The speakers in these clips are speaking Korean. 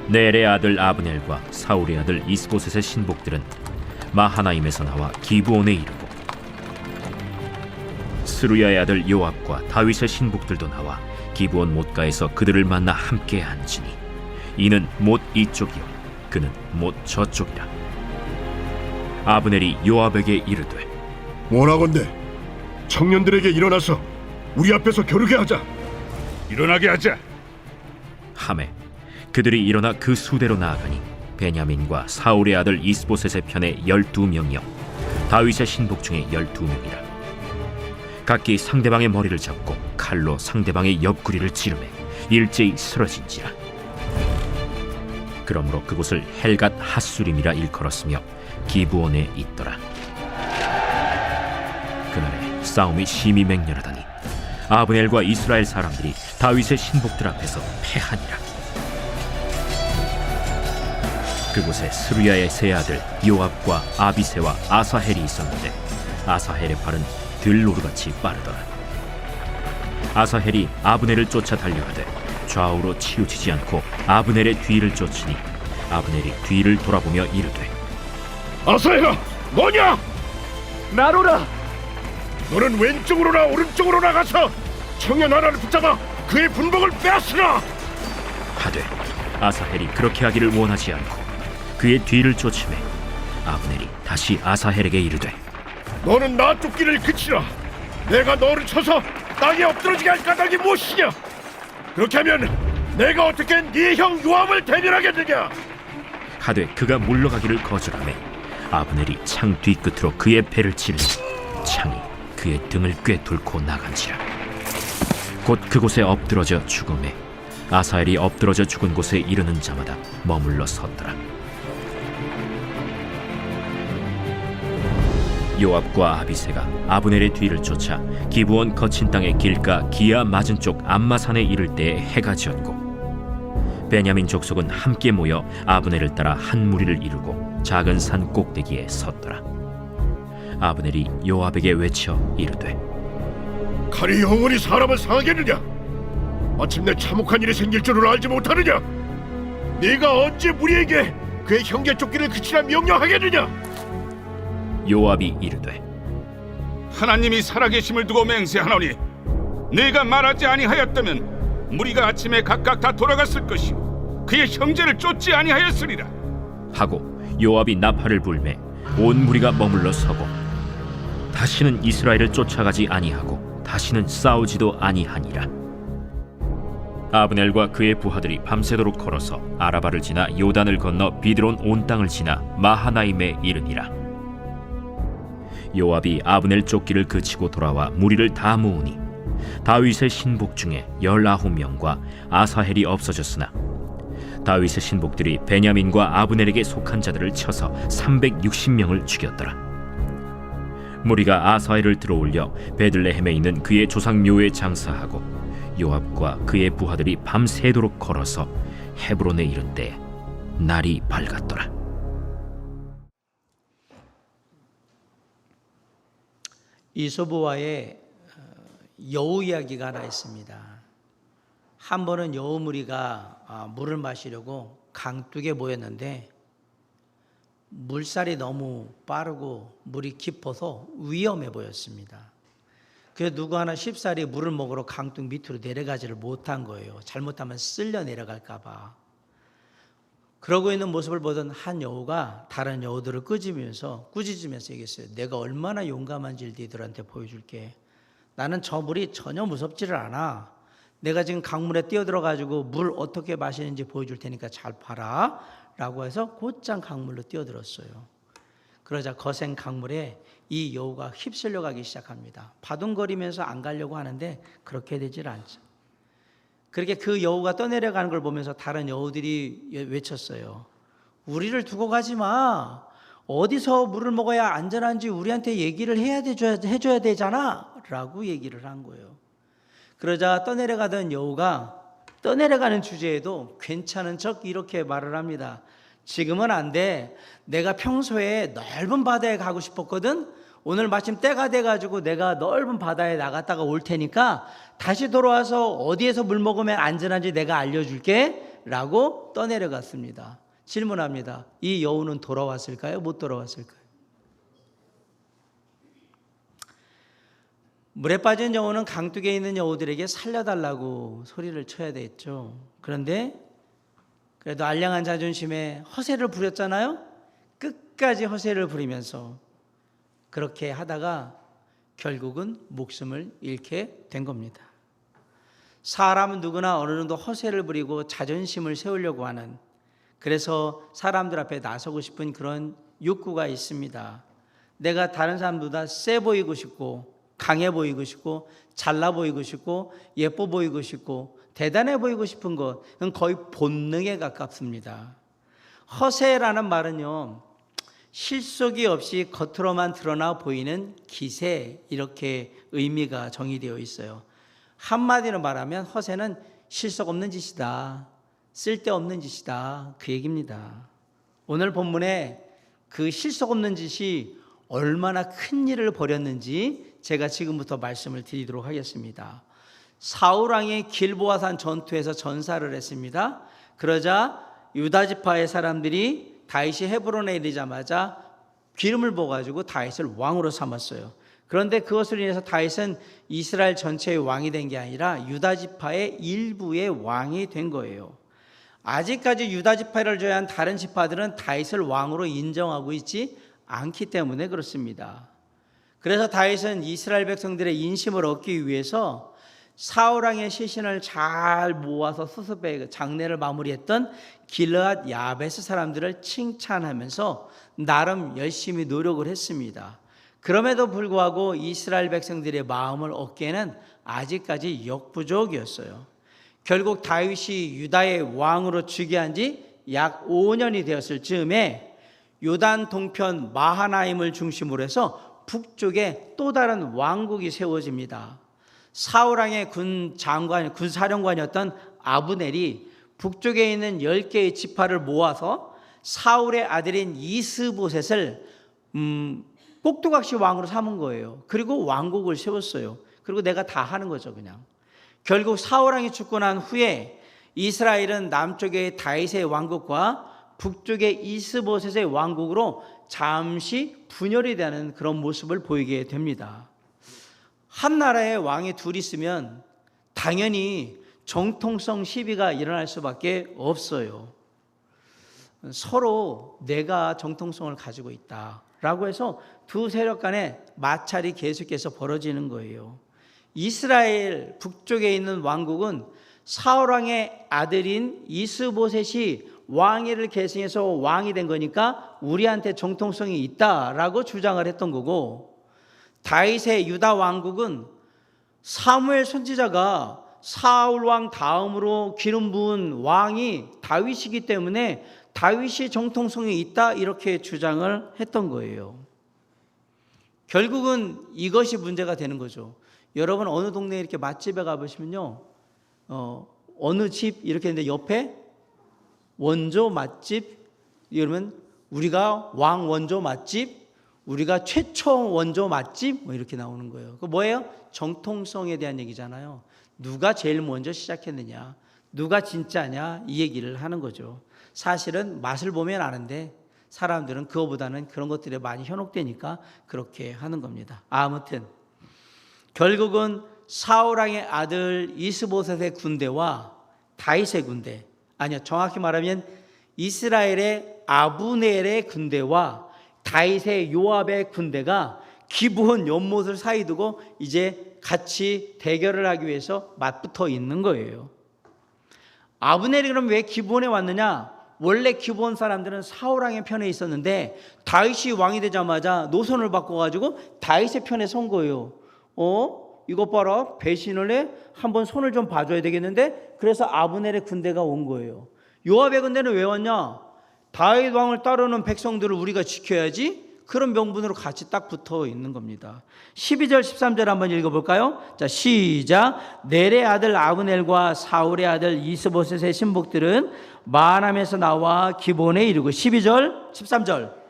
넬의 아들 아브넬과 사울의 아들 이스보셋의 신복들은 마하나임에서 나와 기브온에 이르고, 스루야의 아들 요압과 다윗의 신복들도 나와 기브온 못가에서 그들을 만나 함께 앉으니 이는 못 이쪽이요 그는 못 저쪽이라. 아브넬이 요압에게 이르되, 원하건대 청년들에게 일어나서 우리 앞에서 겨루게 하자. 일어나게 하자. 하매 그들이 일어나 그 수대로 나아가니 베냐민과 사울의 아들 이스보셋의 편에 12명이요 다윗의 신복 중에 12명이라. 각기 상대방의 머리를 잡고 칼로 상대방의 옆구리를 찌르매 일제히 쓰러진지라. 그러므로 그곳을 헬갓 핫수림이라 일컬었으며 기브온에 있더라. 그날에 싸움이 심히 맹렬하다니 아브넬과 이스라엘 사람들이 다윗의 신복들 앞에서 패하니라. 그곳에 스루야의 세 아들 요압과 아비새와 아사헬이 있었는데 아사헬의 팔은 들노루같이 빠르더라. 아사헬이 아브넬을 쫓아 달려가되 좌우로 치우치지 않고 아브넬의 뒤를 쫓으니 아브넬이 뒤를 돌아보며 이르되, 아사야, 너냐? 나로라. 너는 왼쪽으로나 오른쪽으로 나가서 청년 하나를 붙잡아 그의 분복을 빼앗으라. 하되 아사헬이 그렇게 하기를 원하지 않고 그의 뒤를 쫓으매 아브넬이 다시 아사헬에게 이르되, 너는 나 쫓기를 그치라. 내가 너를 쳐서 땅에 엎드러지게 할 까닭이 무엇이냐? 그렇게 하면 내가 어떻게 네 형 요압을 대면하겠느냐? 하되 그가 물러가기를 거절하매 아브넬이 창 뒤끝으로 그의 배를 찌르니 창이 그의 등을 꿰뚫고 나간지라. 곧 그곳에 엎드러져 죽음에 아사헬이 엎드러져 죽은 곳에 이르는 자마다 머물러 섰더라. 요압과 아비새가 아브넬의 뒤를 쫓아 기브온 거친 땅의 길가 기아 맞은 쪽 암마산에 이를 때에 해가 지었고, 베냐민 족속은 함께 모여 아브넬을 따라 한 무리를 이루고 작은 산 꼭대기에 섰더라. 아브넬이 요압에게 외쳐 이르되, 칼이 영원히 사람을 상하겠느냐? 마침내 참혹한 일이 생길 줄을 알지 못하느냐? 네가 언제 우리에게 그의 형제 쫓기를 그치라 명령하겠느냐? 요압이 이르되, 하나님이 살아계심을 두고 맹세하노니 네가 말하지 아니하였다면 무리가 아침에 각각 다 돌아갔을 것이요 그의 형제를 쫓지 아니하였으리라 하고 요압이 나팔을 불매 온 무리가 머물러 서고 다시는 이스라엘을 쫓아가지 아니하고 다시는 싸우지도 아니하니라. 아브넬과 그의 부하들이 밤새도록 걸어서 아라바를 지나 요단을 건너 비드론 온 땅을 지나 마하나임에 이르니라. 요압이 아브넬 쫓기를 그치고 돌아와 무리를 다 모으니 다윗의 신복 중에 19명과 아사헬이 없어졌으나 다윗의 신복들이 베냐민과 아브넬에게 속한 자들을 쳐서 360명을 죽였더라. 무리가 아사헬을 들어올려 베들레헴에 있는 그의 조상 묘에 장사하고 요압과 그의 부하들이 밤새도록 걸어서 헤브론에 이른 때 날이 밝았더라. 이소부와의 여우 이야기가 하나 있습니다. 한 번은 여우 무리가 물을 마시려고 강둑에 모였는데 물살이 너무 빠르고 물이 깊어서 위험해 보였습니다. 그래서 누구 하나 쉽사리 물을 먹으러 강둑 밑으로 내려가지를 못한 거예요. 잘못하면 쓸려 내려갈까 봐. 그러고 있는 모습을 보던 한 여우가 다른 여우들을 꾸짖으면서 얘기했어요. 내가 얼마나 용감한지를 너희들한테 보여줄게. 나는 저 물이 전혀 무섭지를 않아. 내가 지금 강물에 뛰어들어가지고 물 어떻게 마시는지 보여줄 테니까 잘 봐라 라고 해서 곧장 강물로 뛰어들었어요. 그러자 거센 강물에 이 여우가 휩쓸려 가기 시작합니다. 바둥거리면서 안 가려고 하는데 그렇게 되질 않죠. 그렇게 그 여우가 떠내려가는 걸 보면서 다른 여우들이 외쳤어요. 우리를 두고 가지 마. 어디서 물을 먹어야 안전한지 우리한테 얘기를 해줘야 되잖아 라고 얘기를 한 거예요. 그러자 떠내려가던 여우가 떠내려가는 주제에도 괜찮은 척 이렇게 말을 합니다. 지금은 안 돼. 내가 평소에 넓은 바다에 가고 싶었거든. 오늘 마침 때가 돼가지고 내가 넓은 바다에 나갔다가 올 테니까 다시 돌아와서 어디에서 물 먹으면 안전한지 내가 알려줄게. 라고 떠내려갔습니다. 질문합니다. 이 여우는 돌아왔을까요? 못 돌아왔을까요? 물에 빠진 여우는 강둑에 있는 여우들에게 살려달라고 소리를 쳐야 됐죠. 그런데 그래도 알량한 자존심에 허세를 부렸잖아요. 끝까지 허세를 부리면서 그렇게 하다가 결국은 목숨을 잃게 된 겁니다. 사람은 누구나 어느 정도 허세를 부리고 자존심을 세우려고 하는, 그래서 사람들 앞에 나서고 싶은 그런 욕구가 있습니다. 내가 다른 사람보다 세 보이고 싶고 강해 보이고 싶고 잘나 보이고 싶고 예뻐 보이고 싶고 대단해 보이고 싶은 것은 거의 본능에 가깝습니다. 허세라는 말은요, 실속이 없이 겉으로만 드러나 보이는 기세, 이렇게 의미가 정의되어 있어요. 한마디로 말하면 허세는 실속 없는 짓이다, 쓸데없는 짓이다, 그 얘기입니다. 오늘 본문에 그 실속 없는 짓이 얼마나 큰 일을 벌였는지 제가 지금부터 말씀을 드리도록 하겠습니다. 사울왕이 길보아산 전투에서 전사를 했습니다. 그러자 유다 지파의 사람들이 다윗이 헤브론에 이르자마자 기름을 부어가지고 다윗을 왕으로 삼았어요. 그런데 그것을 인해서 다윗은 이스라엘 전체의 왕이 된 게 아니라 유다 지파의 일부의 왕이 된 거예요. 아직까지 유다 지파를 제외한 다른 지파들은 다윗을 왕으로 인정하고 있지 않기 때문에 그렇습니다. 그래서 다윗은 이스라엘 백성들의 인심을 얻기 위해서 사울왕의 시신을 잘 모아서 수습해 장례를 마무리했던 길르앗 야베스 사람들을 칭찬하면서 나름 열심히 노력을 했습니다. 그럼에도 불구하고 이스라엘 백성들의 마음을 얻기에는 아직까지 역부족이었어요. 결국 다윗이 유다의 왕으로 즉위한 지 약 5년이 되었을 즈음에 요단 동편 마하나임을 중심으로 해서 북쪽에 또 다른 왕국이 세워집니다. 사울왕의 군 사령관이었던 아브넬이 북쪽에 있는 10개의 지파를 모아서 사울의 아들인 이스보셋을 꼭두각시 왕으로 삼은 거예요. 그리고 왕국을 세웠어요. 그리고 내가 다 하는 거죠, 그냥. 결국 사울왕이 죽고 난 후에 이스라엘은 남쪽의 다윗의 왕국과 북쪽의 이스보셋의 왕국으로 잠시 분열이 되는 그런 모습을 보이게 됩니다. 한 나라에 왕이 둘이 있으면 당연히 정통성 시비가 일어날 수밖에 없어요. 서로 내가 정통성을 가지고 있다라고 해서 두 세력 간의 마찰이 계속해서 벌어지는 거예요. 이스라엘 북쪽에 있는 왕국은 사울왕의 아들인 이스보셋이 왕위를 계승해서 왕이 된 거니까 우리한테 정통성이 있다라고 주장을 했던 거고, 다윗의 유다 왕국은 사무엘 선지자가 사울 왕 다음으로 기름 부은 왕이 다윗이기 때문에 다윗이 정통성이 있다, 이렇게 주장을 했던 거예요. 결국은 이것이 문제가 되는 거죠. 여러분 어느 동네에 이렇게 맛집에 가보시면요, 어느 집 이렇게 있는데 옆에 원조 맛집, 이러면 우리가 왕 원조 맛집, 우리가 최초 원조 맛집, 뭐 이렇게 나오는 거예요. 그 뭐예요? 정통성에 대한 얘기잖아요. 누가 제일 먼저 시작했느냐, 누가 진짜냐, 이 얘기를 하는 거죠. 사실은 맛을 보면 아는데 사람들은 그거보다는 그런 것들에 많이 현혹되니까 그렇게 하는 겁니다. 아무튼 결국은 사울왕의 아들 이스보셋의 군대와 다윗의 군대, 아니요, 정확히 말하면 이스라엘의 아브넬의 군대와 다윗의 요압의 군대가 기브온 연못을 사이 두고 이제 같이 대결을 하기 위해서 맞붙어 있는 거예요. 아브넬이 그럼 왜 기브온에 왔느냐? 원래 기브온 사람들은 사울왕의 편에 있었는데 다윗이 왕이 되자마자 노선을 바꿔가지고 다윗의 편에 선 거예요. 이것 봐라, 배신을 해? 한번 손을 좀 봐줘야 되겠는데? 그래서 아브넬의 군대가 온 거예요. 요압의 군대는 왜 왔냐? 다윗 왕을 따르는 백성들을 우리가 지켜야지. 그런 명분으로 같이 딱 붙어 있는 겁니다. 12절 13절 한번 읽어볼까요? 자, 시작. 넬의 아들 아브넬과 사울의 아들 이스보셋의 신복들은 마하나임에서 나와 기브온에 이르고, 12절 13절.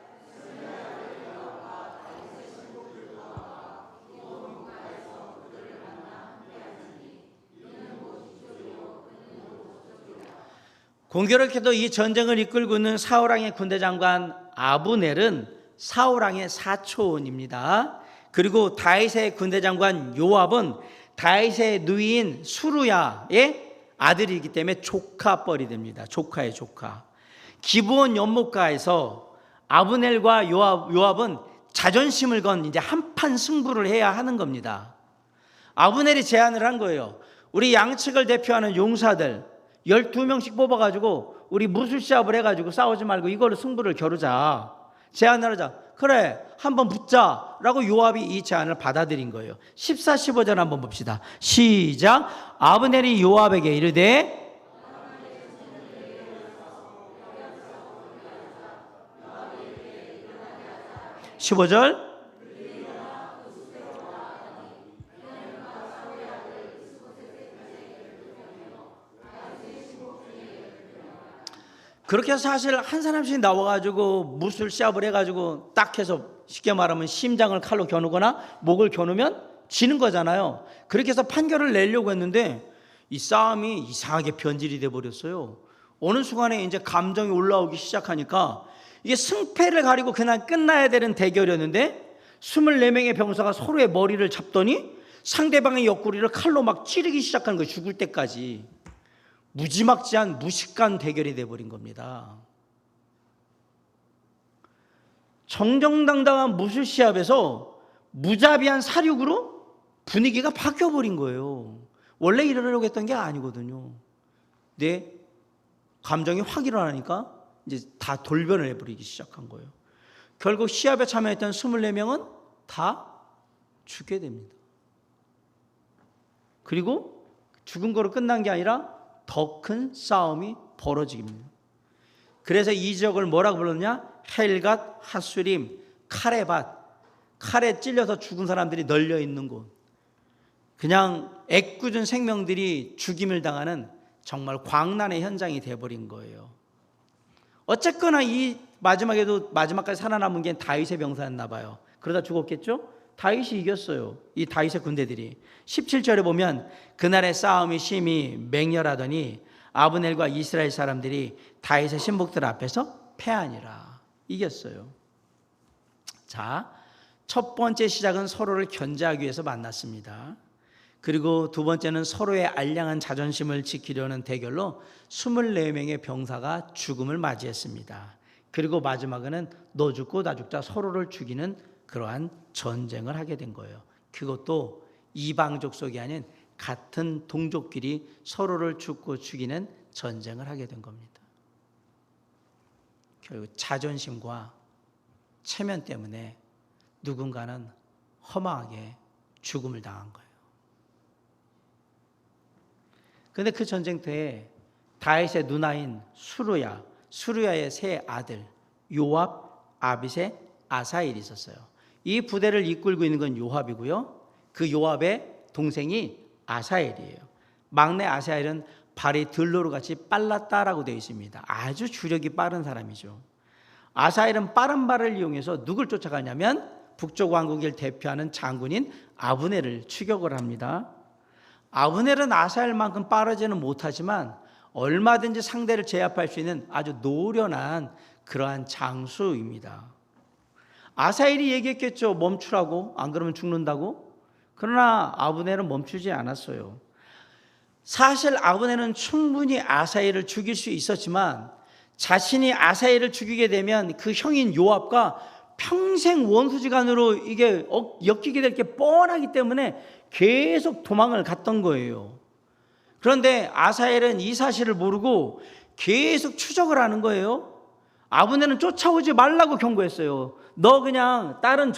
공교롭게도 이 전쟁을 이끌고 있는 사울왕의 군대 장관 아브넬은 사울왕의 사촌입니다. 그리고 다윗의 군대 장관 요압은 다윗의 누이인 수루야의 아들이기 때문에 조카뻘이 됩니다. 조카의 조카. 기브온 연못가에서 아브넬과 요압은 자존심을 건 이제 한판 승부를 해야 하는 겁니다. 아브넬이 제안을 한 거예요. 우리 양측을 대표하는 용사들 12명씩 뽑아가지고 우리 무술시합을 해가지고 싸우지 말고 이걸로 승부를 겨루자. 제안을 하자. 그래, 한번 붙자 라고 요압이 이 제안을 받아들인 거예요. 14, 15절 한번 봅시다. 시작. 아브넬이 요압에게 이르되, (15절) 그렇게 해서 사실 한 사람씩 나와가지고 무술 시합을 해가지고 딱 해서 쉽게 말하면 심장을 칼로 겨누거나 목을 겨누면 지는 거잖아요. 그렇게 해서 판결을 내려고 했는데 이 싸움이 이상하게 변질이 돼버렸어요. 어느 순간에 이제 감정이 올라오기 시작하니까 이게 승패를 가리고 그냥 끝나야 되는 대결이었는데 24명의 병사가 서로의 머리를 잡더니 상대방의 옆구리를 칼로 막 찌르기 시작하는 거예요. 죽을 때까지. 무지막지한 무식한 대결이 돼버린 겁니다. 정정당당한 무술시합에서 무자비한 사륙으로 분위기가 바뀌어버린 거예요. 원래 이러려고 했던 게 아니거든요. 내 감정이 확 일어나니까 이제 다 돌변을 해버리기 시작한 거예요. 결국 시합에 참여했던 24명은 다 죽게 됩니다. 그리고 죽은 거로 끝난 게 아니라 더 큰 싸움이 벌어집니다. 그래서 이 지역을 뭐라고 불렀냐? 헬갓, 하수림, 카레밭. 칼에 찔려서 죽은 사람들이 널려 있는 곳. 그냥 애꿎은 생명들이 죽임을 당하는 정말 광란의 현장이 돼버린 거예요. 어쨌거나 이 마지막까지 살아남은 게 다윗의 병사였나 봐요. 그러다 죽었겠죠? 다윗이 이겼어요. 이 다윗의 군대들이. 17절에 보면 그날의 싸움이 심히 맹렬하더니 아브넬과 이스라엘 사람들이 다윗의 신복들 앞에서 패하니라. 이겼어요. 자, 첫 번째 시작은 서로를 견제하기 위해서 만났습니다. 그리고 두 번째는 서로의 알량한 자존심을 지키려는 대결로 24명의 병사가 죽음을 맞이했습니다. 그리고 마지막에는 너 죽고 나 죽자 서로를 죽이는 그러한 전쟁을 하게 된 거예요. 그것도 이방 족속이 아닌 같은 동족끼리 서로를 죽고 죽이는 전쟁을 하게 된 겁니다. 결국 자존심과 체면 때문에 누군가는 허망하게 죽음을 당한 거예요. 그런데 그 전쟁터에 다윗의 누나인 수루야의 세 아들 요압, 아빗의 아사엘이 있었어요. 이 부대를 이끌고 있는 건 요압이고요. 그 요압의 동생이 아사엘이에요. 막내 아사엘은 발이 들로루같이 빨랐다라고 되어 있습니다. 아주 주력이 빠른 사람이죠. 아사엘은 빠른 발을 이용해서 누굴 쫓아가냐면 북쪽 왕국을 대표하는 장군인 아브넬을 추격을 합니다. 아브넬은 아사엘만큼 빠르지는 못하지만 얼마든지 상대를 제압할 수 있는 아주 노련한 그러한 장수입니다. 아사엘이 얘기했겠죠. 멈추라고. 안 그러면 죽는다고. 그러나 아브넬은 멈추지 않았어요. 사실 아브넬은 충분히 아사엘을 죽일 수 있었지만 자신이 아사엘을 죽이게 되면 그 형인 요압과 평생 원수지간으로 이게 엮이게 될 게 뻔하기 때문에 계속 도망을 갔던 거예요. 그런데 아사엘은 이 사실을 모르고 계속 추적을 하는 거예요. 아브넬은 쫓아오지 말라고 경고했어요. 너 그냥 다른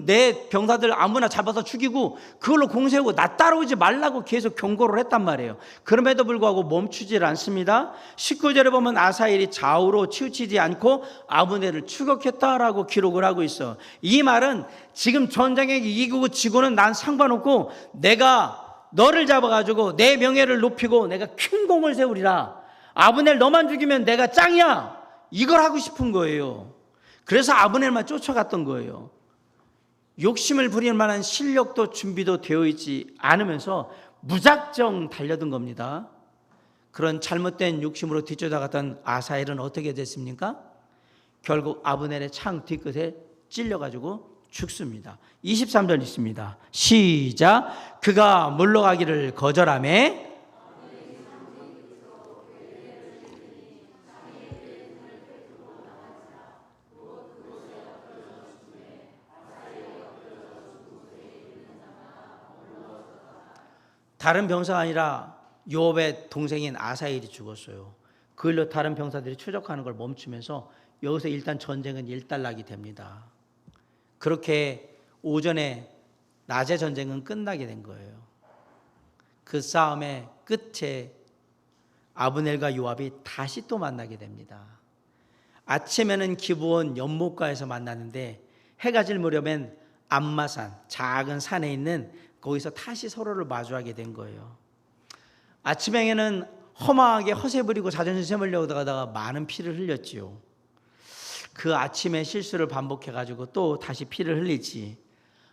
내 병사들 아무나 잡아서 죽이고 그걸로 공세하고 나 따라오지 말라고 계속 경고를 했단 말이에요. 그럼에도 불구하고 멈추질 않습니다. 19절에 보면 아사엘이 좌우로 치우치지 않고 아브넬을 추격했다라고 기록을 하고 있어. 이 말은 지금 전쟁에 이기고 지고는 난 상관없고 내가 너를 잡아가지고 내 명예를 높이고 내가 큰 공을 세우리라. 아브넬 너만 죽이면 내가 짱이야. 이걸 하고 싶은 거예요. 그래서 아브넬만 쫓아갔던 거예요. 욕심을 부릴 만한 실력도 준비도 되어 있지 않으면서 무작정 달려든 겁니다. 그런 잘못된 욕심으로 뒤쫓아갔던 아사엘은 어떻게 됐습니까? 결국 아브넬의 창 뒤끝에 찔려가지고 죽습니다. 23절 있습니다. 시작. 그가 물러가기를 거절하매 다른 병사가 아니라 요압의 동생인 아사엘이 죽었어요. 그 일로 다른 병사들이 추적하는 걸 멈추면서 여기서 일단 전쟁은 일단락이 됩니다. 그렇게 오전에 낮의 전쟁은 끝나게 된 거예요. 그 싸움의 끝에 아브넬과 요압이 다시 또 만나게 됩니다. 아침에는 기브온 연못가에서 만나는데 해가 질 무렵엔 암마산 작은 산에 있는 거기서 다시 서로를 마주하게 된 거예요. 아침에는 허망하게 허세 부리고 자존심 세우려고 하다가 많은 피를 흘렸지요. 그 아침에 실수를 반복해가지고 또 다시 피를 흘릴지,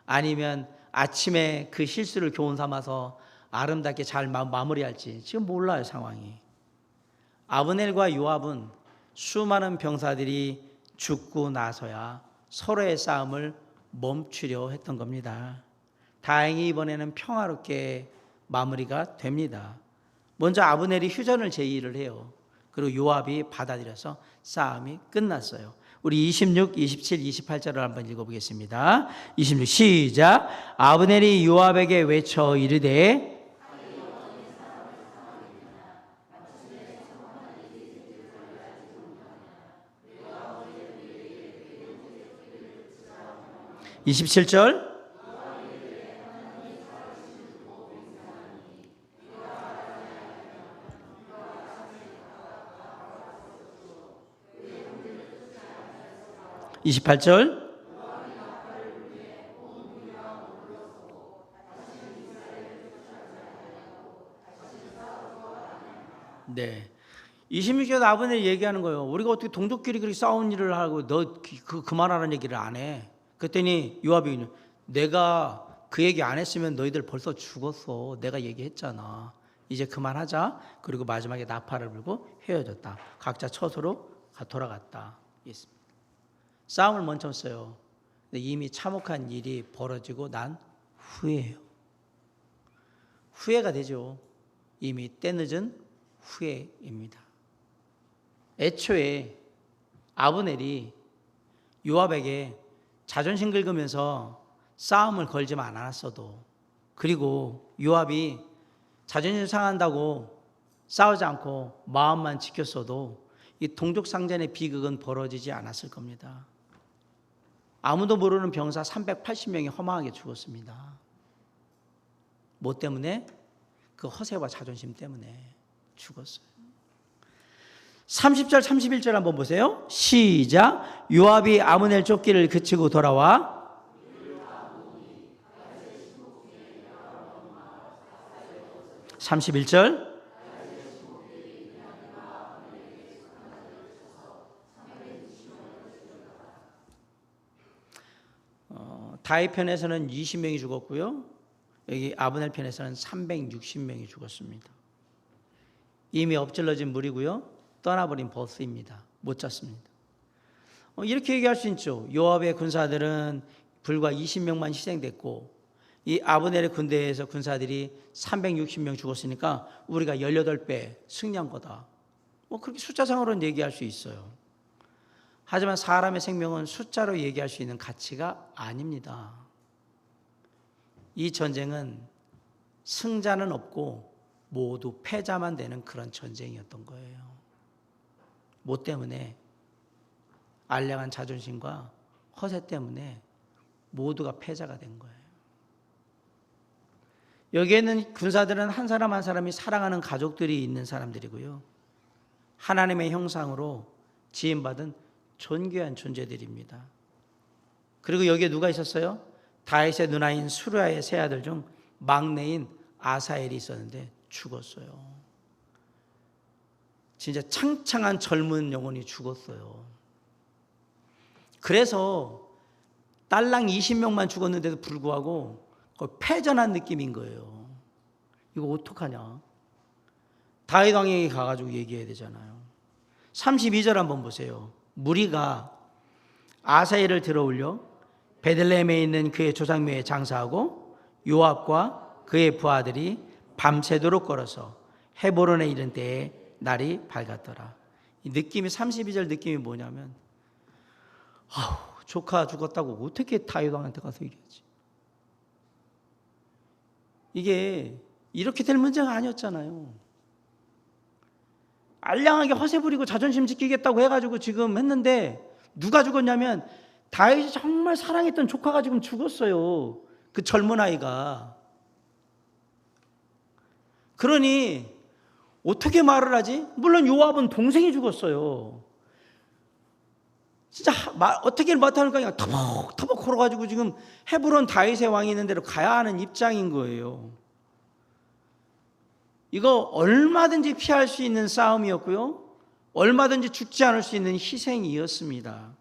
아니면 아침에 그 실수를 교훈 삼아서 아름답게 잘 마무리할지 지금 몰라요, 상황이. 아브넬과 요압은 수많은 병사들이 죽고 나서야 서로의 싸움을 멈추려 했던 겁니다. 다행히 이번에는 평화롭게 마무리가 됩니다. 먼저 아브넬이 휴전을 제의를 해요. 그리고 요압이 받아들여서 싸움이 끝났어요. 우리 26, 27, 28절을 한번 읽어보겠습니다. 26 시작. 아브넬이 요압에게 외쳐 이르되 27절. (28절) 네. 26절 아브넬이 얘기하는 거예요. 우리가 어떻게 동족끼리 그렇게 싸운 일을 하고 너 그만하라는 얘기를 안 해. 그랬더니 요압이 내가 그 얘기 안 했으면 너희들 벌써 죽었어. 내가 얘기했잖아. 이제 그만하자. 그리고 마지막에 나팔을 불고 헤어졌다. 각자 처소로 돌아갔다. 싸움을 멈췄어요. 근데 이미 참혹한 일이 벌어지고 난 후에요. 후회가 되죠. 이미 때늦은 후회입니다. 애초에 아브넬이 요압에게 자존심 긁으면서 싸움을 걸지만 않았어도, 그리고 요압이 자존심 상한다고 싸우지 않고 마음만 지켰어도 이 동족상전의 비극은 벌어지지 않았을 겁니다. 아무도 모르는 병사 380명이 허망하게 죽었습니다. 뭐 때문에? 그 허세와 자존심 때문에 죽었어요. 30절 31절 한번 보세요. 시작. 요압이 아브넬 쫓기를 그치고 돌아와 31절. 다윗 편에서는 20명이 죽었고요. 여기 아브넬 편에서는 360명이 죽었습니다. 이미 엎질러진 물이고요. 떠나버린 버스입니다. 못 잡습니다. 이렇게 얘기할 수 있죠. 요압의 군사들은 불과 20명만 희생됐고 이 아브넬의 군대에서 군사들이 360명 죽었으니까 우리가 18배 승리한 거다. 그렇게 숫자상으로는 얘기할 수 있어요. 하지만 사람의 생명은 숫자로 얘기할 수 있는 가치가 아닙니다. 이 전쟁은 승자는 없고 모두 패자만 되는 그런 전쟁이었던 거예요. 뭐 때문에? 알량한 자존심과 허세 때문에 모두가 패자가 된 거예요. 여기에는 군사들은 한 사람 한 사람이 사랑하는 가족들이 있는 사람들이고요. 하나님의 형상으로 지음받은 존귀한 존재들입니다. 그리고 여기에 누가 있었어요? 다윗의 누나인 수르야의 세 아들 중 막내인 아사엘이 있었는데 죽었어요. 진짜 창창한 젊은 영혼이 죽었어요. 그래서 딸랑 20명만 죽었는데도 불구하고 패전한 느낌인 거예요. 이거 어떡하냐? 다윗 왕에게 가가지고 얘기해야 되잖아요. 32절 한번 보세요. 무리가 아사엘을 들어올려 베들레헴에 있는 그의 조상묘에 장사하고 요압과 그의 부하들이 밤새도록 걸어서 헤브론에 이른 때에 날이 밝았더라. 이 느낌이 32절 느낌이 뭐냐면 조카 죽었다고 어떻게 다윗 왕한테 가서 얘기하지? 이게 이렇게 될 문제가 아니었잖아요. 알량하게 허세 부리고 자존심 지키겠다고 해가지고 지금 했는데 누가 죽었냐면 다윗이 정말 사랑했던 조카가 지금 죽었어요. 그 젊은 아이가. 그러니 어떻게 말을 하지? 물론 요압은 동생이 죽었어요. 진짜 어떻게 못하니까 그냥 터벅터벅 걸어가지고 지금 헤브론 다윗의 왕이 있는 데로 가야 하는 입장인 거예요. 이거 얼마든지 피할 수 있는 싸움이었고요, 얼마든지 죽지 않을 수 있는 희생이었습니다.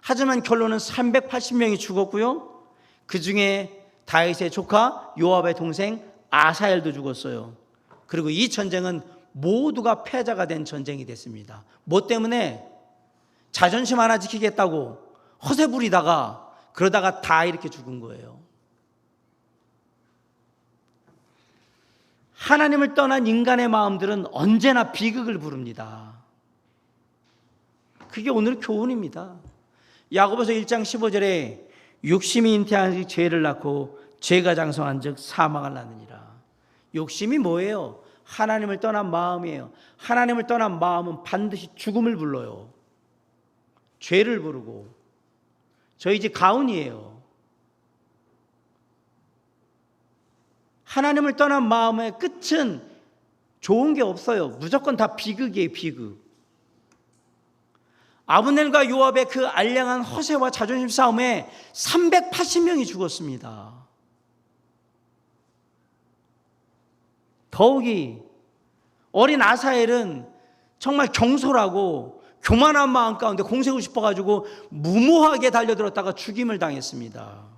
하지만 결론은 380명이 죽었고요, 그 중에 다윗의 조카 요압의 동생 아사엘도 죽었어요. 그리고 이 전쟁은 모두가 패자가 된 전쟁이 됐습니다. 뭐 때문에? 자존심 하나 지키겠다고 허세 부리다가 그러다가 다 이렇게 죽은 거예요. 하나님을 떠난 인간의 마음들은 언제나 비극을 부릅니다. 그게 오늘 교훈입니다. 야고보서 1장 15절에 욕심이 잉태한 즉 죄를 낳고 죄가 장성한 즉 사망을 낳느니라. 욕심이 뭐예요? 하나님을 떠난 마음이에요. 하나님을 떠난 마음은 반드시 죽음을 불러요. 죄를 부르고. 저희 집 가훈이에요. 하나님을 떠난 마음의 끝은 좋은 게 없어요. 무조건 다 비극이에요, 비극. 아브넬과 요압의 그 알량한 허세와 자존심 싸움에 380명이 죽었습니다. 더욱이 어린 아사엘은 정말 경솔하고 교만한 마음 가운데 공세고 싶어가지고 무모하게 달려들었다가 죽임을 당했습니다.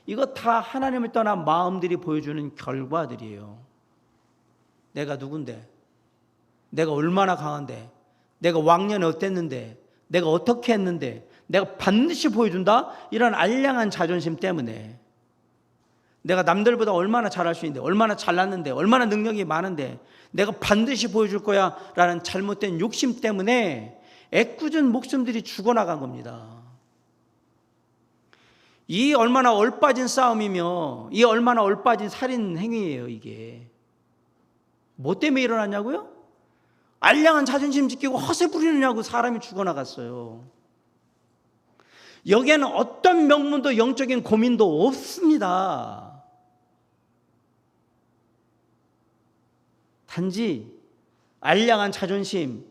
이거 다 하나님을 떠난 마음들이 보여주는 결과들이에요. 내가 누군데? 내가 얼마나 강한데? 내가 왕년에 어땠는데? 내가 어떻게 했는데? 내가 반드시 보여준다? 이런 알량한 자존심 때문에 내가 남들보다 얼마나 잘할 수 있는데, 얼마나 잘났는데, 얼마나 능력이 많은데 내가 반드시 보여줄 거야 라는 잘못된 욕심 때문에 애꿎은 목숨들이 죽어나간 겁니다. 이 얼마나 얼빠진 싸움이며 이 얼마나 얼빠진 살인 행위예요. 이게 뭐 때문에 일어났냐고요? 알량한 자존심 지키고 허세 부리느냐고 사람이 죽어나갔어요. 여기에는 어떤 명문도 영적인 고민도 없습니다. 단지 알량한 자존심,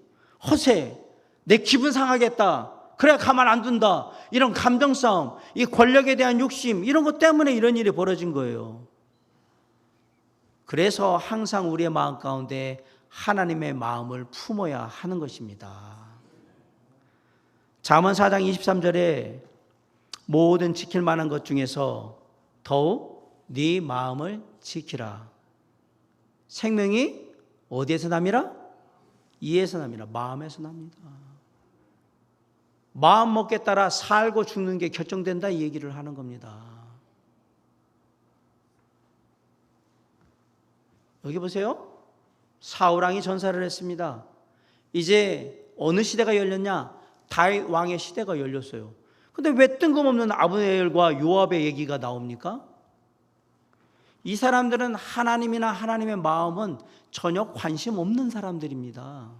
허세, 내 기분 상하겠다, 그래 가만 안 둔다, 이런 감정 싸움, 이 권력에 대한 욕심, 이런 것 때문에 이런 일이 벌어진 거예요. 그래서 항상 우리의 마음 가운데 하나님의 마음을 품어야 하는 것입니다. 잠언 4장 23절에 모든 지킬 만한 것 중에서 더욱 네 마음을 지키라. 생명이 어디에서 남이라? 이에서 남이라. 마음에서 납니다. 마음 먹기에 따라 살고 죽는 게 결정된다, 이 얘기를 하는 겁니다. 여기 보세요. 사울왕이 전사를 했습니다. 이제 어느 시대가 열렸냐? 다윗 왕의 시대가 열렸어요. 근데 왜 뜬금없는 아브넬과 요압의 얘기가 나옵니까? 이 사람들은 하나님이나 하나님의 마음은 전혀 관심 없는 사람들입니다.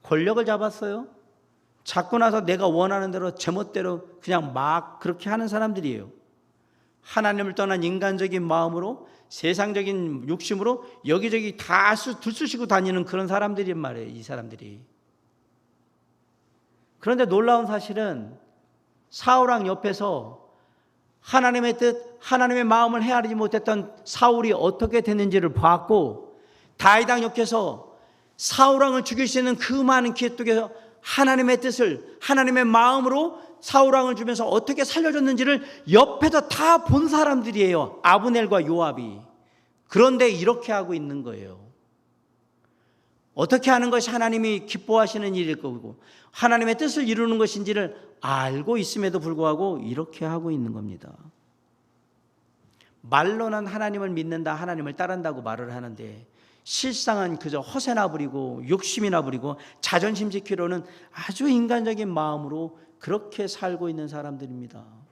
권력을 잡았어요. 잡고 나서 내가 원하는 대로 제멋대로 그냥 막 그렇게 하는 사람들이에요. 하나님을 떠난 인간적인 마음으로, 세상적인 욕심으로 여기저기 다 들쑤시고 다니는 그런 사람들이란 말이에요. 이 사람들이. 그런데 놀라운 사실은 사울왕 옆에서 하나님의 뜻, 하나님의 마음을 헤아리지 못했던 사울이 어떻게 됐는지를 봤고, 다윗 왕 옆에서 사울왕을 죽일 수 있는 그 많은 기회 속에서 하나님의 뜻을, 하나님의 마음으로 사울왕을 주면서 어떻게 살려줬는지를 옆에서 다 본 사람들이에요. 아브넬과 요압이. 그런데 이렇게 하고 있는 거예요. 어떻게 하는 것이 하나님이 기뻐하시는 일일 거고 하나님의 뜻을 이루는 것인지를 알고 있음에도 불구하고 이렇게 하고 있는 겁니다. 말로는 하나님을 믿는다, 하나님을 따른다고 말을 하는데 실상은 그저 허세나 부리고 욕심이나 부리고 자존심 지키려는 아주 인간적인 마음으로 그렇게 살고 있는 사람들입니다.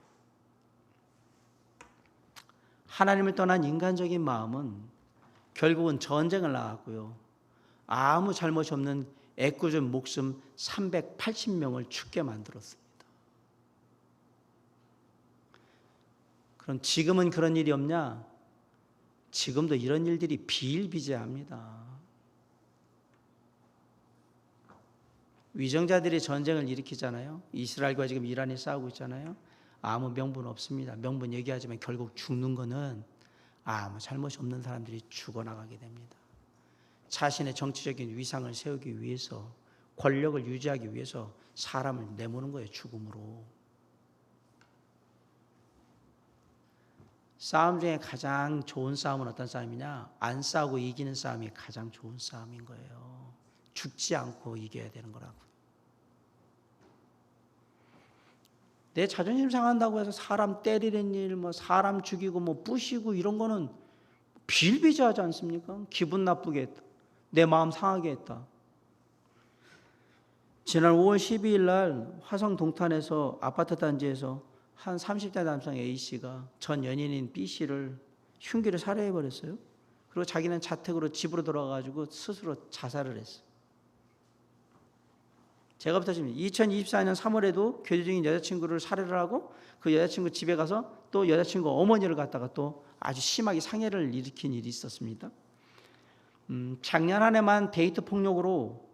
하나님을 떠난 인간적인 마음은 결국은 전쟁을 나갔고요. 아무 잘못이 없는 애꿎은 목숨 380명을 죽게 만들었습니다. 그럼 지금은 그런 일이 없냐? 지금도 이런 일들이 비일비재합니다. 위정자들이 전쟁을 일으키잖아요. 이스라엘과 지금 이란이 싸우고 있잖아요. 아무 명분 없습니다. 명분 얘기하지만 결국 죽는 거는 아무 잘못이 없는 사람들이 죽어나가게 됩니다. 자신의 정치적인 위상을 세우기 위해서, 권력을 유지하기 위해서 사람을 내모는 거예요, 죽음으로. 싸움 중에 가장 좋은 싸움은 어떤 싸움이냐? 안 싸우고 이기는 싸움이 가장 좋은 싸움인 거예요. 죽지 않고 이겨야 되는 거라고. 내 자존심 상한다고 해서 사람 때리는 일, 사람 죽이고 부시고 이런 거는 비일비재하지 않습니까? 기분 나쁘게 했다. 내 마음 상하게 했다. 지난 5월 12일 날 화성 동탄에서 아파트 단지에서 한 30대 남성 A씨가 전 연인인 B씨를 흉기를 살해해버렸어요. 그리고 자기는 자택으로 집으로 돌아가가지고 스스로 자살을 했어요. 제가 부탁드립니다. 2024년 3월에도 교제 중인 여자친구를 살해를 하고 그 여자친구 집에 가서 또 여자친구 어머니를 갖다가 또 아주 심하게 상해를 일으킨 일이 있었습니다. 작년 한 해만 데이트 폭력으로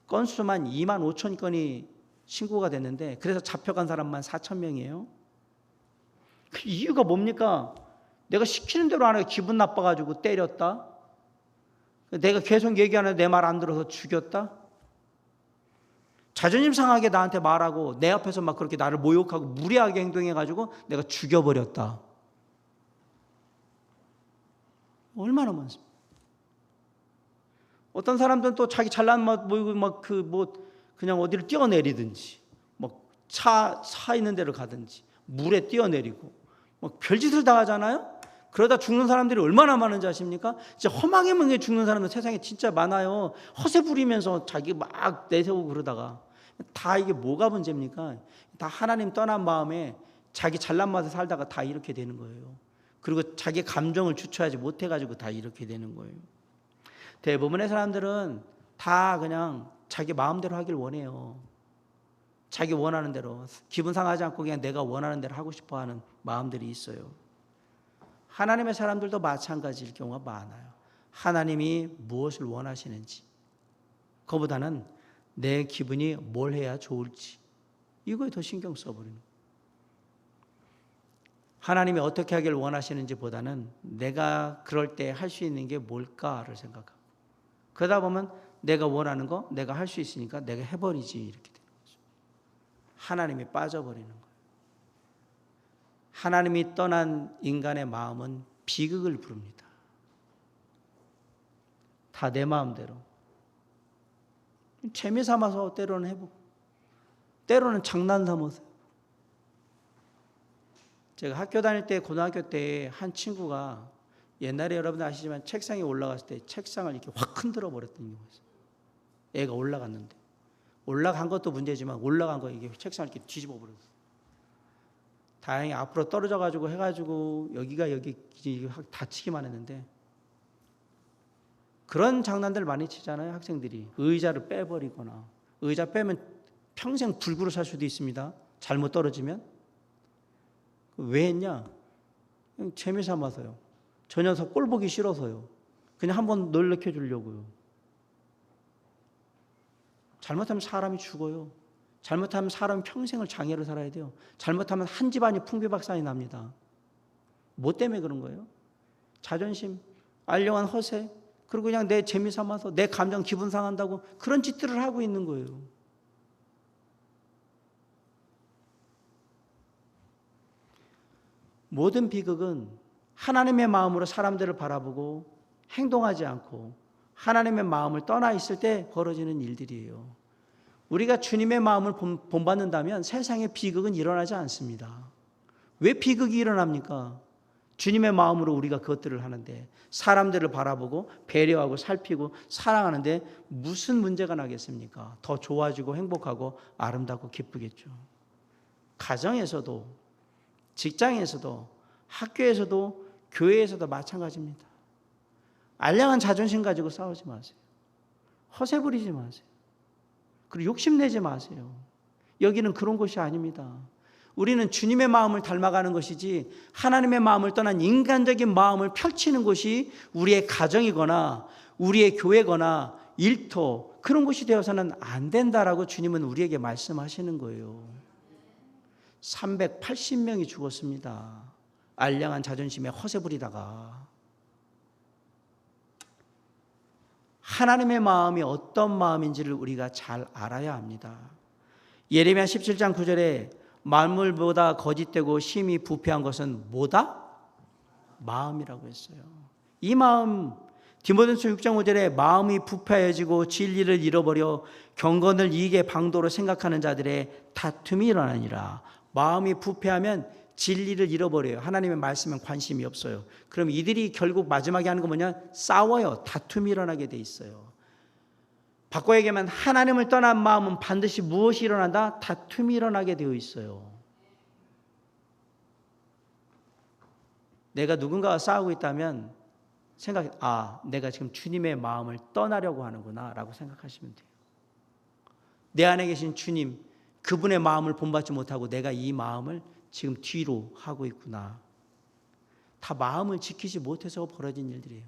건수만 2만 5천 건이 신고가 됐는데 그래서 잡혀간 사람만 4천 명이에요. 그 이유가 뭡니까? 내가 시키는 대로 안 하고 기분 나빠가지고 때렸다? 내가 계속 얘기하는데 내 말 안 들어서 죽였다? 자존심 상하게 나한테 말하고 내 앞에서 막 그렇게 나를 모욕하고 무례하게 행동해가지고 내가 죽여버렸다. 얼마나 많습니까? 어떤 사람들은 또 자기 잘난 맛 보이고 그냥 어디를 뛰어내리든지 차 있는 데를 가든지 물에 뛰어내리고 별짓을 다 하잖아요. 그러다 죽는 사람들이 얼마나 많은지 아십니까? 진짜 험하게 멍에 죽는 사람들 세상에 진짜 많아요. 허세 부리면서 자기 막 내세우고 그러다가 다 이게 뭐가 문제입니까? 다 하나님 떠난 마음에 자기 잘난 맛에 살다가 다 이렇게 되는 거예요. 그리고 자기 감정을 주체하지 못해가지고 다 이렇게 되는 거예요. 대부분의 사람들은 다 그냥 자기 마음대로 하길 원해요. 자기 원하는 대로 기분 상하지 않고 그냥 내가 원하는 대로 하고 싶어하는 마음들이 있어요. 하나님의 사람들도 마찬가지일 경우가 많아요. 하나님이 무엇을 원하시는지, 그거보다는 내 기분이 뭘 해야 좋을지 이거에 더 신경 써버리는 거예요. 하나님이 어떻게 하길 원하시는지 보다는 내가 그럴 때 할 수 있는 게 뭘까를 생각하고 그러다 보면 내가 원하는 거 내가 할 수 있으니까 내가 해버리지 이렇게 되는 거죠. 하나님이 빠져버리는 거예요. 하나님이 떠난 인간의 마음은 비극을 부릅니다. 다 내 마음대로. 재미삼아서 때로는 해보고 때로는 장난 삼아서. 제가 학교 다닐 때 고등학교 때 한 친구가 옛날에 여러분들 아시지만 책상에 올라갔을 때 책상을 이렇게 확 흔들어 버렸던 경우가 있어요. 애가 올라갔는데 올라간 것도 문제지만 올라간 거 이게 책상을 이렇게 뒤집어 버렸어요. 다행히 앞으로 떨어져 가지고 해가지고 여기가 다치기만 했는데 그런 장난들 많이 치잖아요. 학생들이 의자를 빼버리거나 의자 빼면 평생 불구로 살 수도 있습니다. 잘못 떨어지면. 왜 했냐? 그냥 재미삼아서요. 저 녀석 꼴 보기 싫어서요. 그냥 한번 놀래켜 주려고요. 잘못하면 사람이 죽어요. 잘못하면 사람이 평생을 장애로 살아야 돼요. 잘못하면 한 집안이 풍비박산이 납니다. 뭐 때문에 그런 거예요? 자존심, 알량한 허세, 그리고 그냥 내 재미 삼아서 내 감정 기분 상한다고 그런 짓들을 하고 있는 거예요. 모든 비극은 하나님의 마음으로 사람들을 바라보고 행동하지 않고 하나님의 마음을 떠나 있을 때 벌어지는 일들이에요. 우리가 주님의 마음을 본받는다면 세상에 비극은 일어나지 않습니다. 왜 비극이 일어납니까? 주님의 마음으로 우리가 그것들을 하는데, 사람들을 바라보고 배려하고 살피고 사랑하는데 무슨 문제가 나겠습니까? 더 좋아지고 행복하고 아름답고 기쁘겠죠. 가정에서도, 직장에서도, 학교에서도, 교회에서도 마찬가지입니다. 알량한 자존심 가지고 싸우지 마세요. 허세 부리지 마세요. 그리고 욕심내지 마세요. 여기는 그런 곳이 아닙니다. 우리는 주님의 마음을 닮아가는 것이지 하나님의 마음을 떠난 인간적인 마음을 펼치는 곳이 우리의 가정이거나 우리의 교회거나 일터, 그런 곳이 되어서는 안 된다라고 주님은 우리에게 말씀하시는 거예요. 380명이 죽었습니다. 알량한 자존심에 허세 부리다가. 하나님의 마음이 어떤 마음인지를 우리가 잘 알아야 합니다. 예레미야 17장 9절에 만물보다 거짓되고 심히 부패한 것은 뭐다? 마음이라고 했어요. 이 마음, 디모데전서 6장 5절에 마음이 부패해지고 진리를 잃어버려 경건을 이익의 방도로 생각하는 자들의 다툼이 일어나니라. 마음이 부패하면 진리를 잃어버려요. 하나님의 말씀엔 관심이 없어요. 그럼 이들이 결국 마지막에 하는 건 뭐냐? 싸워요. 다툼이 일어나게 돼 있어요. 바꿔 얘기하면 하나님을 떠난 마음은 반드시 무엇이 일어난다? 다툼이 일어나게 되어 있어요. 내가 누군가와 싸우고 있다면 내가 지금 주님의 마음을 떠나려고 하는구나 라고 생각하시면 돼요. 내 안에 계신 주님, 그분의 마음을 본받지 못하고 내가 이 마음을 지금 뒤로 하고 있구나. 다 마음을 지키지 못해서 벌어진 일들이에요.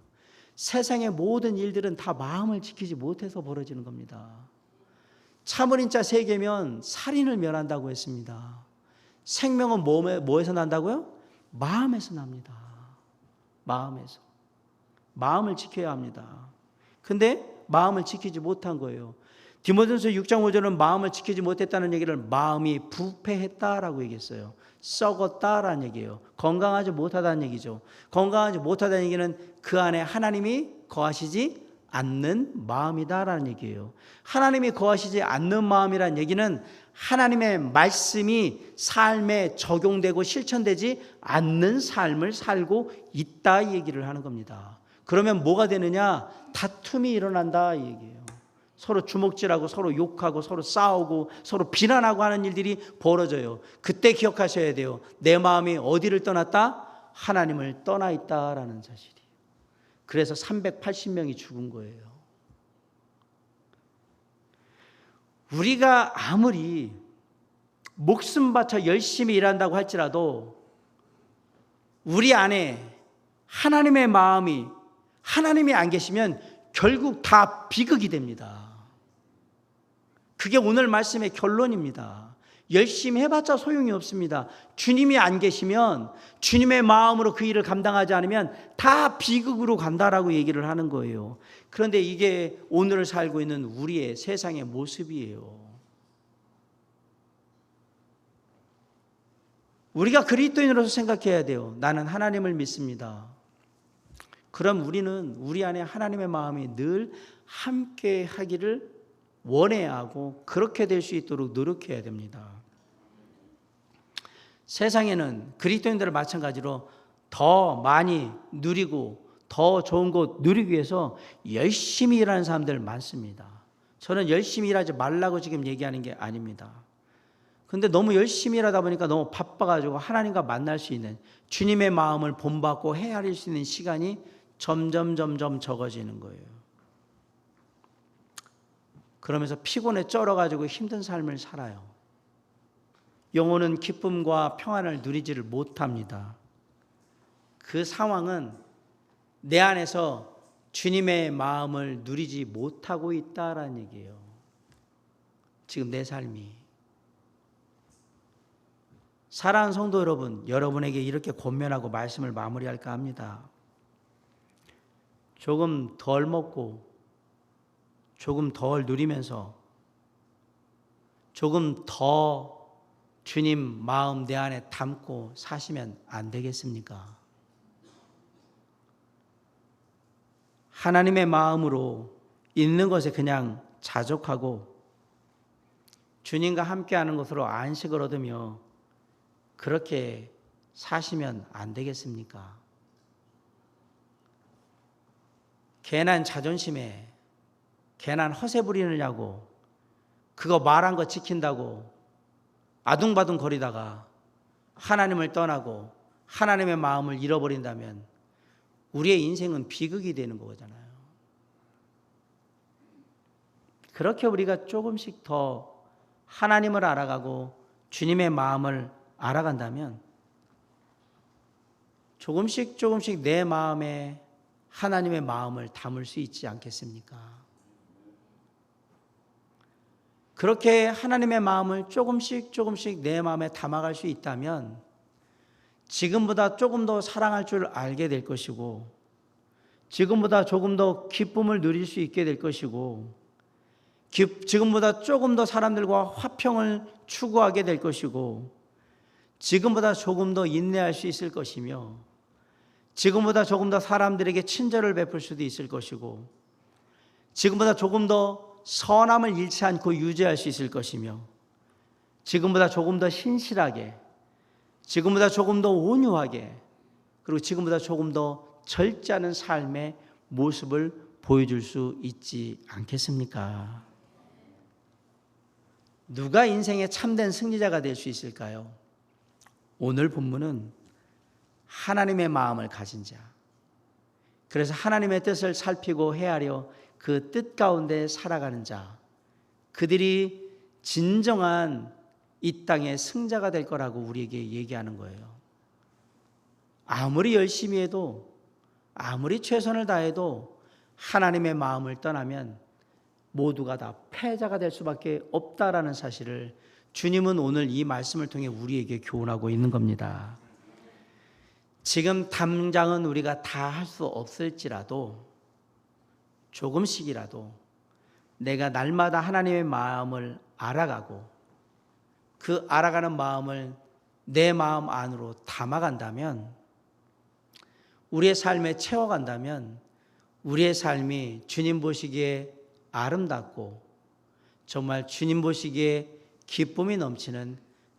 세상의 모든 일들은 다 마음을 지키지 못해서 벌어지는 겁니다. 참을인 자 3개면 살인을 면한다고 했습니다. 생명은 뭐에서 난다고요? 마음에서 납니다. 마음에서. 마음을 지켜야 합니다. 근데 마음을 지키지 못한 거예요. 디모데전서 6장 5절은 마음을 지키지 못했다는 얘기를 마음이 부패했다라고 얘기했어요. 썩었다라는 얘기예요. 건강하지 못하다는 얘기죠. 건강하지 못하다는 얘기는 그 안에 하나님이 거하시지 않는 마음이다라는 얘기예요. 하나님이 거하시지 않는 마음이라는 얘기는 하나님의 말씀이 삶에 적용되고 실천되지 않는 삶을 살고 있다 이 얘기를 하는 겁니다. 그러면 뭐가 되느냐? 다툼이 일어난다 이 얘기예요. 서로 주먹질하고 서로 욕하고 서로 싸우고 서로 비난하고 하는 일들이 벌어져요. 그때 기억하셔야 돼요. 내 마음이 어디를 떠났다? 하나님을 떠나 있다라는 사실이에요. 그래서 380명이 죽은 거예요. 우리가 아무리 목숨 바쳐 열심히 일한다고 할지라도 우리 안에 하나님의 마음이 하나님이 안 계시면 결국 다 비극이 됩니다. 그게 오늘 말씀의 결론입니다. 열심히 해봤자 소용이 없습니다. 주님이 안 계시면, 주님의 마음으로 그 일을 감당하지 않으면 다 비극으로 간다라고 얘기를 하는 거예요. 그런데 이게 오늘 살고 있는 우리의 세상의 모습이에요. 우리가 그리스도인으로서 생각해야 돼요. 나는 하나님을 믿습니다. 그럼 우리는 우리 안에 하나님의 마음이 늘 함께 하기를 원해야 하고 그렇게 될 수 있도록 노력해야 됩니다. 세상에는 그리스도인들을 마찬가지로 더 많이 누리고 더 좋은 것 누리기 위해서 열심히 일하는 사람들 많습니다. 저는 열심히 일하지 말라고 지금 얘기하는 게 아닙니다. 근데 너무 열심히 일하다 보니까 너무 바빠가지고 하나님과 만날 수 있는, 주님의 마음을 본받고 헤아릴 수 있는 시간이 점점 적어지는 거예요. 그러면서 피곤에 쩔어가지고 힘든 삶을 살아요. 영혼은 기쁨과 평안을 누리지를 못합니다. 그 상황은 내 안에서 주님의 마음을 누리지 못하고 있다라는 얘기예요. 지금 내 삶이. 사랑하는 성도 여러분, 여러분에게 이렇게 권면하고 말씀을 마무리할까 합니다. 조금 덜 먹고 조금 덜 누리면서 조금 더 주님 마음 내 안에 담고 사시면 안 되겠습니까? 하나님의 마음으로 있는 것에 그냥 자족하고 주님과 함께하는 것으로 안식을 얻으며 그렇게 사시면 안 되겠습니까? 괜한 자존심에 괜한 허세 부리느냐고 그거 말한 거 지킨다고 아둥바둥 거리다가 하나님을 떠나고 하나님의 마음을 잃어버린다면 우리의 인생은 비극이 되는 거잖아요. 그렇게 우리가 조금씩 더 하나님을 알아가고 주님의 마음을 알아간다면 조금씩 내 마음에 하나님의 마음을 담을 수 있지 않겠습니까? 그렇게 하나님의 마음을 조금씩 내 마음에 담아갈 수 있다면 지금보다 조금 더 사랑할 줄 알게 될 것이고 지금보다 조금 더 기쁨을 누릴 수 있게 될 것이고 지금보다 조금 더 사람들과 화평을 추구하게 될 것이고 지금보다 조금 더 인내할 수 있을 것이며 지금보다 조금 더 사람들에게 친절을 베풀 수도 있을 것이고 지금보다 조금 더 선함을 잃지 않고 유지할 수 있을 것이며 지금보다 조금 더 신실하게 지금보다 조금 더 온유하게 그리고 지금보다 조금 더 절제하는 삶의 모습을 보여줄 수 있지 않겠습니까? 누가 인생의 참된 승리자가 될 수 있을까요? 오늘 본문은 하나님의 마음을 가진 자, 그래서 하나님의 뜻을 살피고 헤아려 그 뜻 가운데 살아가는 자, 그들이 진정한 이 땅의 승자가 될 거라고 우리에게 얘기하는 거예요. 아무리 열심히 해도 아무리 최선을 다해도 하나님의 마음을 떠나면 모두가 다 패자가 될 수밖에 없다라는 사실을 주님은 오늘 이 말씀을 통해 우리에게 교훈하고 있는 겁니다. 지금 당장은 우리가 다 할 수 없을지라도 조금씩이라도 내가 날마다 하나님의 마음을 알아가고 그 알아가는 마음을 내 마음 안으로 담아간다면 우리의 삶에 채워간다면 우리의 삶이 주님 보시기에 아름답고 정말 주님 보시기에 기쁨이 넘치는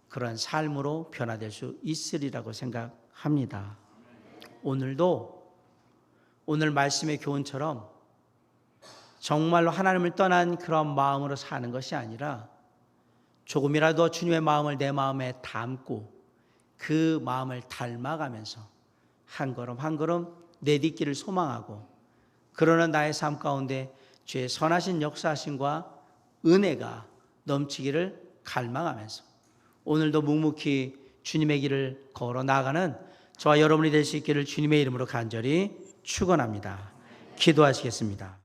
그런 삶으로 변화될 수 있으리라고 생각합니다. 오늘도 오늘 말씀의 교훈처럼 정말로 하나님을 떠난 그런 마음으로 사는 것이 아니라 조금이라도 주님의 마음을 내 마음에 담고 그 마음을 닮아가면서 한 걸음 한 걸음 내딛기를 소망하고 그러는 나의 삶 가운데 주의 선하신 역사하심과 은혜가 넘치기를 갈망하면서 오늘도 묵묵히 주님의 길을 걸어 나아가는 저와 여러분이 될 수 있기를 주님의 이름으로 간절히 축원합니다. 기도하시겠습니다.